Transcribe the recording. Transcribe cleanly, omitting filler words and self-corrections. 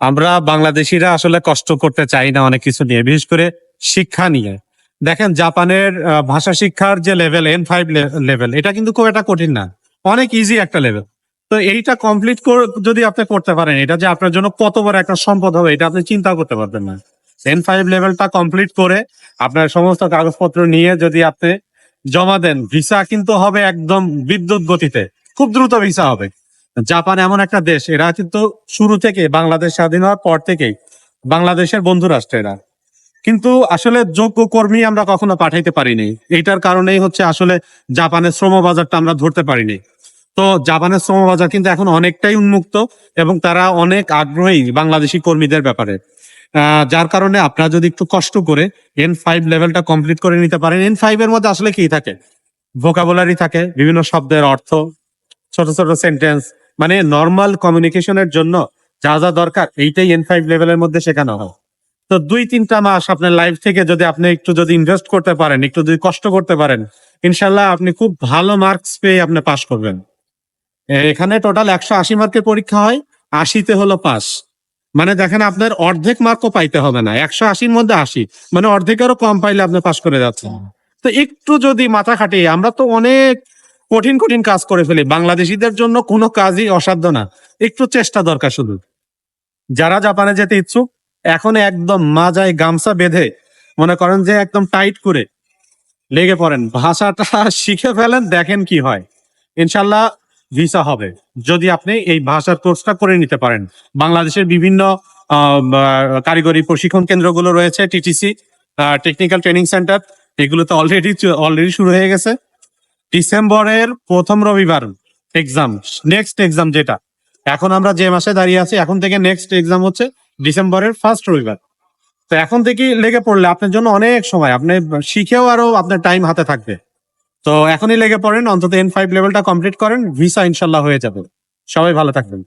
আমরা বাংলাদেশিরা আসলে কষ্ট করতে চাই না অনেক কিছু নিয়ে, বিশেষ করে শিক্ষা নিয়ে। দেখেন জাপানের ভাষা শিক্ষার যে লেভেল N5 লেভেল, এটা কিন্তু খুব একটা কঠিন না, অনেক ইজি একটা লেভেল। তো এইটা কমপ্লিট যদি আপনি করতে পারেন, এটা যে আপনার জন্য কত বড় একটা সম্পদ হবে এটা আপনি চিন্তা করতে পারবেন না। N5 লেভেলটা কমপ্লিট করে আপনার সমস্ত কাগজপত্র নিয়ে যদি আপনি জমা দেন, ভিসা কিন্তু হবে একদম বিদ্যুৎ গতিতে, খুব দ্রুত ভিসা হবে। জাপান এমন একটা দেশ, এরা কিন্তু শুরু থেকে বাংলাদেশ স্বাধীন হওয়ার পর থেকেই বাংলাদেশের বন্ধু রাষ্ট্র এরা। কিন্তু আসলে যোগ্য কর্মী আমরা কখনো পাঠাইতে পারিনি। এইটার কারণেই হচ্ছে আসলে জাপানের শ্রম বাজারটা আমরা ধরতে পারিনি। তো জাপানের শ্রম বাজার কিন্তু এখন অনেকটাই উন্মুক্ত এবং তারা অনেক আগ্রহী বাংলাদেশি কর্মীদের ব্যাপারে। যার কারণে আপনারা যদি একটু কষ্ট করে N5 লেভেলটা কমপ্লিট করে নিতে পারেন। N5 এর মধ্যে আসলে কি থাকে? ভোকাবুলারি থাকে, বিভিন্ন শব্দের অর্থ, ছোট ছোট সেন্টেন্স, মানে নর্মাল কমিউনিকেশনের জন্য যা যা দরকার এইটাই N5 লেভেলের মধ্যে শেখানো হয়। তো ২-৩টা মাস আপনার লাইফ থেকে যদি আপনি একটু যদি ইনভেস্ট করতে পারেন, একটু যদি কষ্ট করতে পারেন, ইনশাল্লাহ আপনি খুব ভালো মার্কস পেয়ে আপনি পাস করবেন। এখানে টোটাল ১৮০ মার্কের পরীক্ষা হয়, ৮০-তে হলো পাস। মানে দেখেন আপনার অর্ধেক মার্কও পাইতে হবে না, ১৮০-র মধ্যে ৮০, মানে অর্ধেকেরও কম পাইলে আপনি পাস করে যাচ্ছেন। তো একটু যদি মাথা খাটিয়ে, আমরা তো অনেক কঠিন কঠিন কাজ করে ফেলি, বাংলাদেশিদের জন্য কোনো কাজই অসাধ্য না, একটু চেষ্টা দরকার শুধু। যারা জাপানে যেতে ইচ্ছুক, এখন একদম মাজায় গামছা বেঁধে মনে করেন যে একদম টাইট করে লেগে পড়েন, ভাষাটা শিখে ফেলেন, দেখেন কি হয়। ইনশাল্লাহ ভিসা হবে যদি আপনি এই ভাষার কোর্সটা করে নিতে পারেন। বাংলাদেশের বিভিন্ন কারিগরি প্রশিক্ষণ কেন্দ্রগুলো রয়েছে, টিটিসি, টেকনিক্যাল ট্রেনিং সেন্টার, এগুলোতে অলরেডি শুরু হয়ে গেছে। ডিসেম্বরের প্রথম রবিবার এক্সাম, নেক্সট এক্সাম যেটা, এখন আমরা যে মাসে দাঁড়িয়ে আছি, এখন থেকে নেক্সট এক্সাম হচ্ছে ডিসেম্বরের ফার্স্ট রবিবার। তো এখন থেকেই লেগে পড়লে আপনার জন্য অনেক সময়, আপনি শিখেও আরো আপনার টাইম হাতে থাকবে। তো এখনই লেগে পড়েন, অন্তত N5 লেভেলটা কমপ্লিট করেন, ভিসা ইনশাল্লাহ হয়ে যাবে। সবাই ভালো থাকবেন।